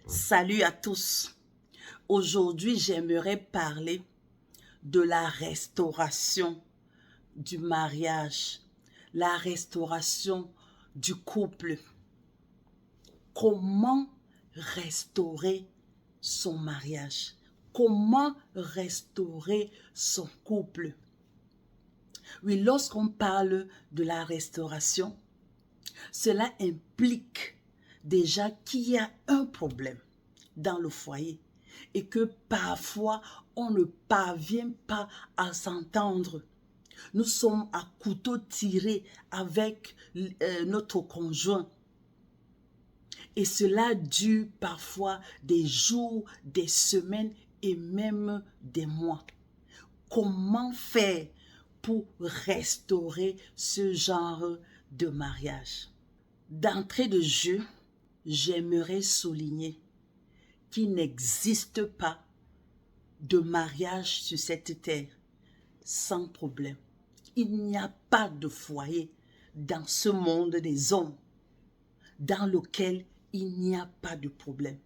Salut à tous. Aujourd'hui, j'aimerais parler de la restauration du mariage, la restauration du couple. Comment restaurer son mariage? Comment restaurer son couple? Oui, lorsqu'on parle de la restauration, cela implique déjà qu'il y a un problème dans le foyer et que parfois on ne parvient pas à s'entendre. Nous sommes à couteau tiré avec notre conjoint et cela dure parfois des jours, des semaines et même des mois. Comment faire pour restaurer ce genre de mariage? D'entrée de jeu, j'aimerais souligner qu'il n'existe pas de mariage sur cette terre sans problème. Il n'y a pas de foyer dans ce monde des hommes dans lequel il n'y a pas de problème.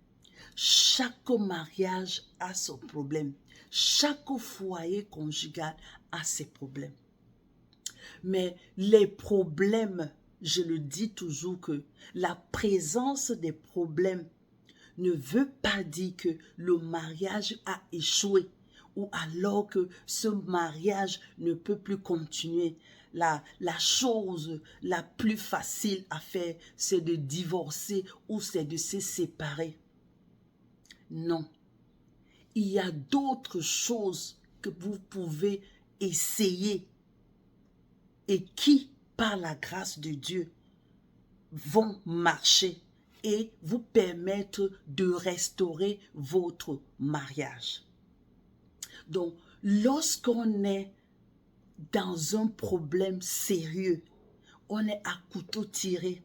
Chaque mariage a son problème. Chaque foyer conjugal a ses problèmes. Mais les problèmes, je le dis toujours que la présence des problèmes ne veut pas dire que le mariage a échoué ou alors que ce mariage ne peut plus continuer. La chose la plus facile à faire, c'est de divorcer ou c'est de se séparer. Non. Il y a d'autres choses que vous pouvez essayer et qui, par la grâce de Dieu, vont marcher et vous permettre de restaurer votre mariage. Donc, lorsqu'on est dans un problème sérieux, on est à couteau tiré.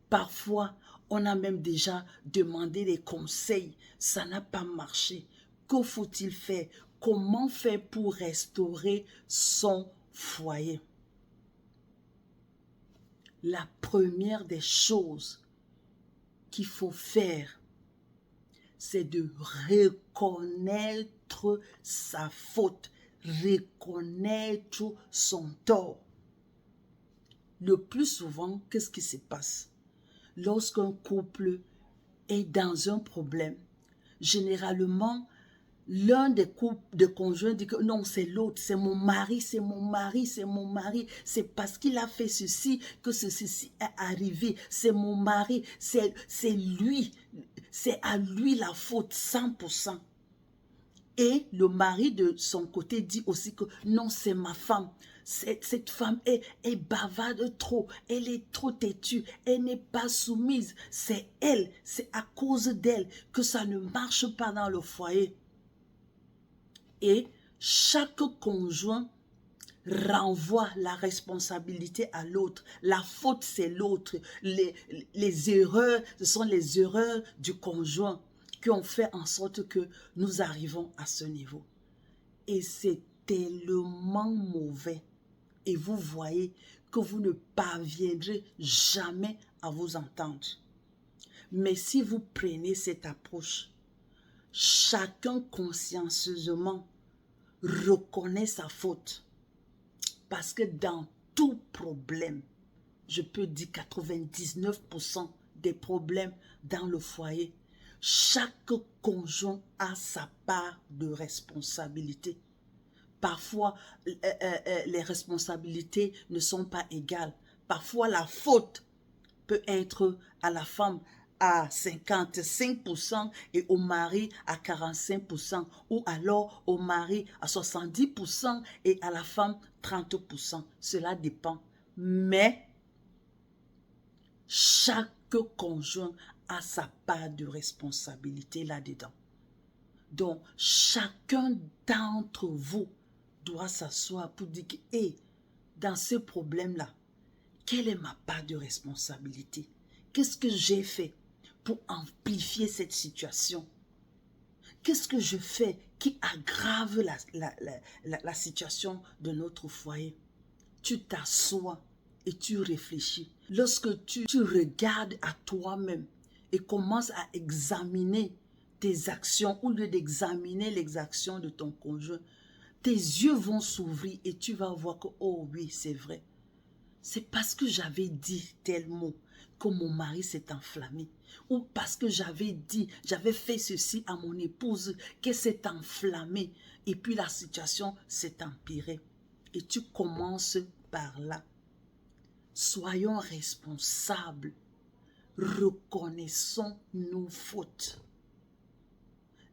Parfois, on a même déjà demandé des conseils. Ça n'a pas marché. Que faut-il faire? Comment faire pour restaurer son foyer? La première des choses qu'il faut faire, c'est de reconnaître sa faute, reconnaître son tort. Le plus souvent, qu'est-ce qui se passe? Lorsqu'un couple est dans un problème, généralement, l'un des couples de conjoints dit que non, c'est l'autre, c'est mon mari, c'est mon mari, c'est mon mari, c'est parce qu'il a fait ceci que ceci est arrivé, c'est mon mari, c'est lui, c'est à lui la faute 100%. Et le mari de son côté dit aussi que non, c'est ma femme. Cette femme est bavarde trop, elle est trop têtue, elle n'est pas soumise. C'est elle, c'est à cause d'elle que ça ne marche pas dans le foyer. Et chaque conjoint renvoie la responsabilité à l'autre. La faute, c'est l'autre. Les erreurs, ce sont les erreurs du conjoint qui ont fait en sorte que nous arrivons à ce niveau. Et c'est tellement mauvais. Et vous voyez que vous ne parviendrez jamais à vous entendre. Mais si vous prenez cette approche, chacun consciencieusement reconnaît sa faute. Parce que dans tout problème, je peux dire 99% des problèmes dans le foyer, chaque conjoint a sa part de responsabilité. Parfois, les responsabilités ne sont pas égales. Parfois, la faute peut être à la femme à 55% et au mari à 45%, ou alors au mari à 70% et à la femme 30%. Cela dépend. Mais chaque conjoint a sa part de responsabilité là-dedans. Donc, chacun d'entre vous doit s'asseoir pour dire que, dans ce problème-là, quelle est ma part de responsabilité? Qu'est-ce que j'ai fait pour amplifier cette situation? Qu'est-ce que je fais qui aggrave la situation de notre foyer? Tu t'assois et tu réfléchis. Lorsque tu regardes à toi-même et commence à examiner tes actions au lieu d'examiner les actions de ton conjoint, tes yeux vont s'ouvrir et tu vas voir que, oh oui, c'est vrai. C'est parce que j'avais dit tel mot que mon mari s'est enflammé. Ou parce que j'avais fait ceci à mon épouse, qu'elle s'est enflammée. Et puis la situation s'est empirée. Et tu commences par là. Soyons responsables. Reconnaissons nos fautes.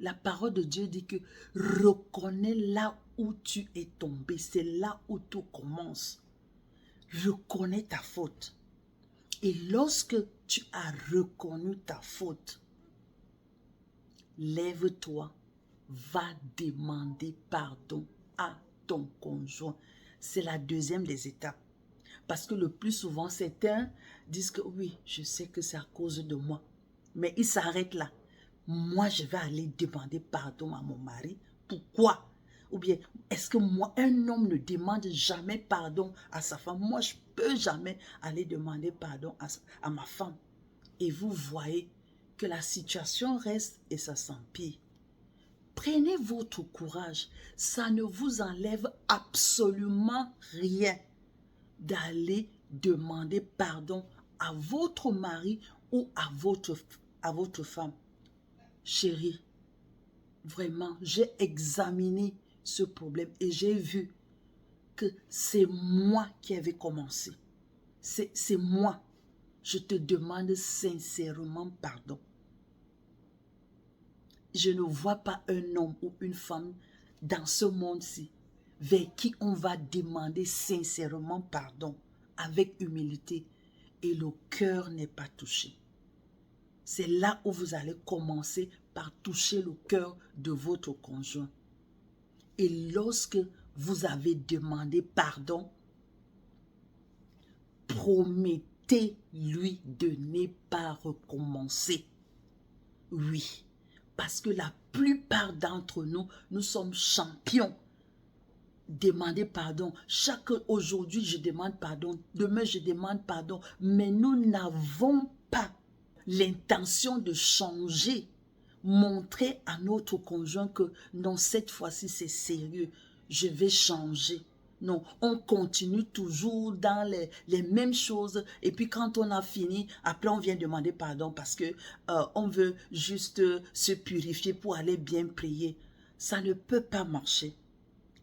La parole de Dieu dit que reconnais là où tu es tombé. C'est là où tout commence. Reconnais ta faute. Et lorsque tu as reconnu ta faute, lève-toi, va demander pardon à ton conjoint. C'est la deuxième des étapes. Parce que le plus souvent, certains disent que oui, je sais que c'est à cause de moi. Mais ils s'arrêtent là. Moi, je vais aller demander pardon à mon mari. Pourquoi? Ou bien, est-ce que moi, un homme ne demande jamais pardon à sa femme? Moi, je ne peux jamais aller demander pardon à ma femme. Et vous voyez que la situation reste et ça s'empire. Prenez votre courage. Ça ne vous enlève absolument rien d'aller demander pardon à votre mari ou à votre femme. Chérie, vraiment, j'ai examiné ce problème et j'ai vu que c'est moi qui avais commencé. C'est moi. Je te demande sincèrement pardon. Je ne vois pas un homme ou une femme dans ce monde-ci vers qui on va demander sincèrement pardon avec humilité et le cœur n'est pas touché. C'est là où vous allez commencer par toucher le cœur de votre conjoint. Et lorsque vous avez demandé pardon, promettez-lui de ne pas recommencer. Oui, parce que la plupart d'entre nous, nous sommes champions. Demander pardon. Aujourd'hui, je demande pardon. Demain, je demande pardon. Mais nous n'avons pas l'intention de changer. Montrer à notre conjoint que non, cette fois-ci, c'est sérieux. Je vais changer. Non, on continue toujours dans les mêmes choses. Et puis quand on a fini, après on vient demander pardon parce que on veut juste se purifier pour aller bien prier. Ça ne peut pas marcher.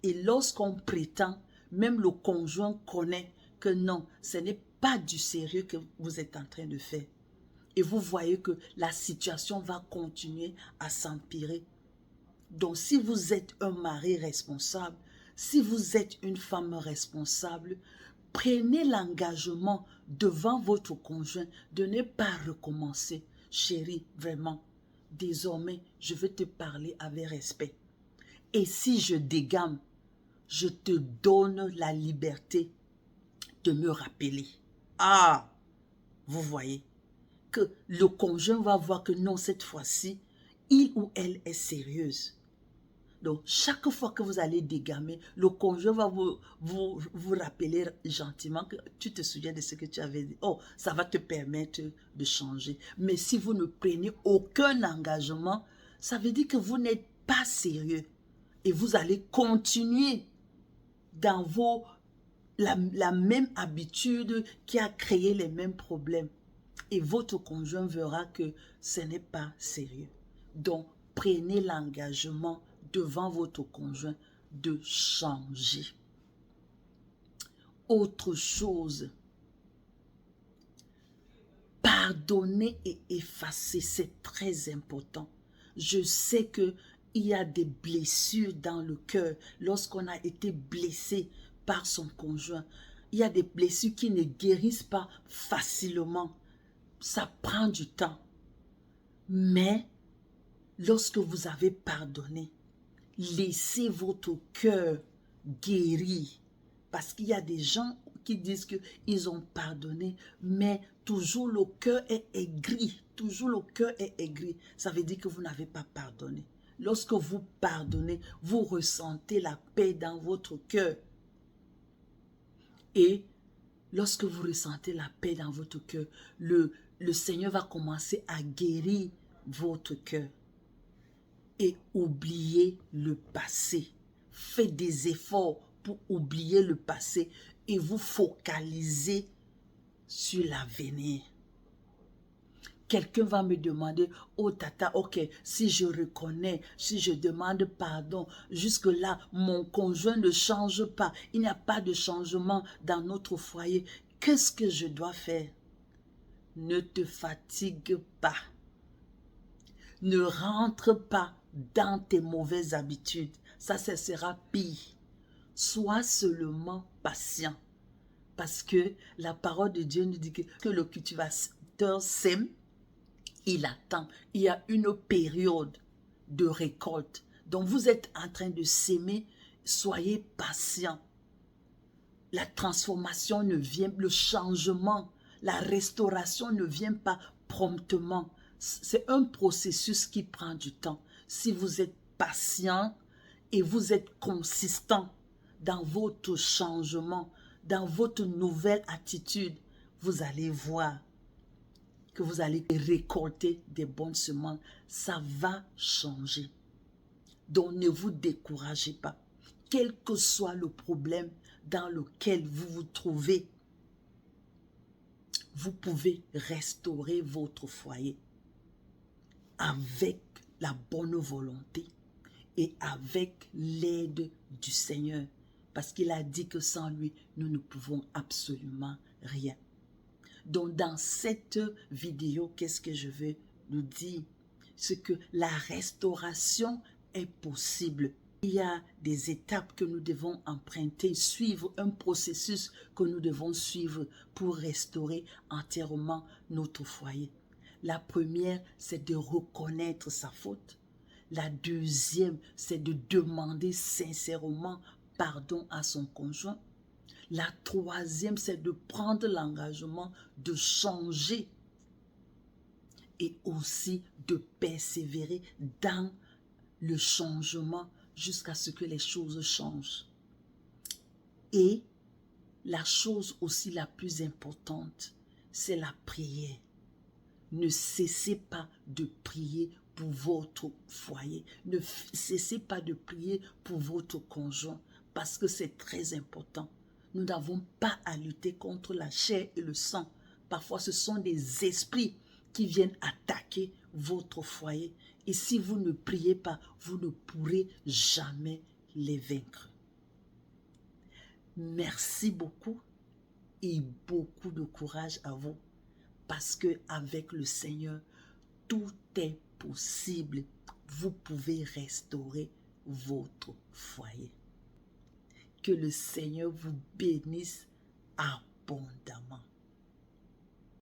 Et lorsqu'on prétend, même le conjoint connaît que non, ce n'est pas du sérieux que vous êtes en train de faire. Et vous voyez que la situation va continuer à s'empirer. Donc si vous êtes un mari responsable, si vous êtes une femme responsable, prenez l'engagement devant votre conjoint de ne pas recommencer. Chérie, vraiment, désormais, je veux te parler avec respect. Et si je dégame, je te donne la liberté de me rappeler. Ah, vous voyez que le conjoint va voir que non, cette fois-ci, il ou elle est sérieuse. Donc, chaque fois que vous allez dégamer, le conjoint va vous rappeler gentiment que tu te souviens de ce que tu avais dit. Oh, ça va te permettre de changer. Mais si vous ne prenez aucun engagement, ça veut dire que vous n'êtes pas sérieux. Et vous allez continuer dans la même habitude qui a créé les mêmes problèmes. Et votre conjoint verra que ce n'est pas sérieux. Donc, prenez l'engagement devant votre conjoint de changer. Autre chose, pardonner et effacer, c'est très important. Je sais que il y a des blessures dans le cœur lorsqu'on a été blessé par son conjoint. Il y a des blessures qui ne guérissent pas facilement. Ça prend du temps. Mais lorsque vous avez pardonné, laissez votre cœur guérir. Parce qu'il y a des gens qui disent qu'ils ont pardonné, mais toujours le cœur est aigri. Toujours le cœur est aigri. Ça veut dire que vous n'avez pas pardonné. Lorsque vous pardonnez, vous ressentez la paix dans votre cœur. Et lorsque vous ressentez la paix dans votre cœur, le Seigneur va commencer à guérir votre cœur. Et oubliez le passé. Faites des efforts pour oublier le passé et vous focaliser sur l'avenir. Quelqu'un va me demander, oh tata, ok, si je reconnais, si je demande pardon, jusque-là, mon conjoint ne change pas, il n'y a pas de changement dans notre foyer, qu'est-ce que je dois faire? Ne te fatigue pas. Ne rentre pas dans tes mauvaises habitudes. Ça sera pire. Sois seulement patient. Parce que la parole de Dieu nous dit que le cultivateur sème, il attend. Il y a une période de récolte. Donc vous êtes en train de s'aimer. Soyez patient. La transformation ne vient, le changement, la restauration ne vient pas promptement. C'est un processus qui prend du temps. Si vous êtes patient et vous êtes consistant dans votre changement, dans votre nouvelle attitude, vous allez voir que vous allez récolter des bonnes semences. Ça va changer. Donc ne vous découragez pas. Quel que soit le problème dans lequel vous vous trouvez, vous pouvez restaurer votre foyer avec la bonne volonté et avec l'aide du Seigneur. Parce qu'il a dit que sans lui, nous ne pouvons absolument rien. Donc dans cette vidéo, qu'est-ce que je veux nous dire? C'est que la restauration est possible. Il y a des étapes que nous devons emprunter, suivre un processus que nous devons suivre pour restaurer entièrement notre foyer. La première, c'est de reconnaître sa faute. La deuxième, c'est de demander sincèrement pardon à son conjoint. La troisième, c'est de prendre l'engagement de changer et aussi de persévérer dans le changement jusqu'à ce que les choses changent. Et la chose aussi la plus importante, c'est la prière. Ne cessez pas de prier pour votre foyer. Ne cessez pas de prier pour votre conjoint parce que c'est très important. Nous n'avons pas à lutter contre la chair et le sang. Parfois, ce sont des esprits qui viennent attaquer votre foyer. Et si vous ne priez pas, vous ne pourrez jamais les vaincre. Merci beaucoup et beaucoup de courage à vous. Parce qu'avec le Seigneur, tout est possible. Vous pouvez restaurer votre foyer. Que le Seigneur vous bénisse abondamment.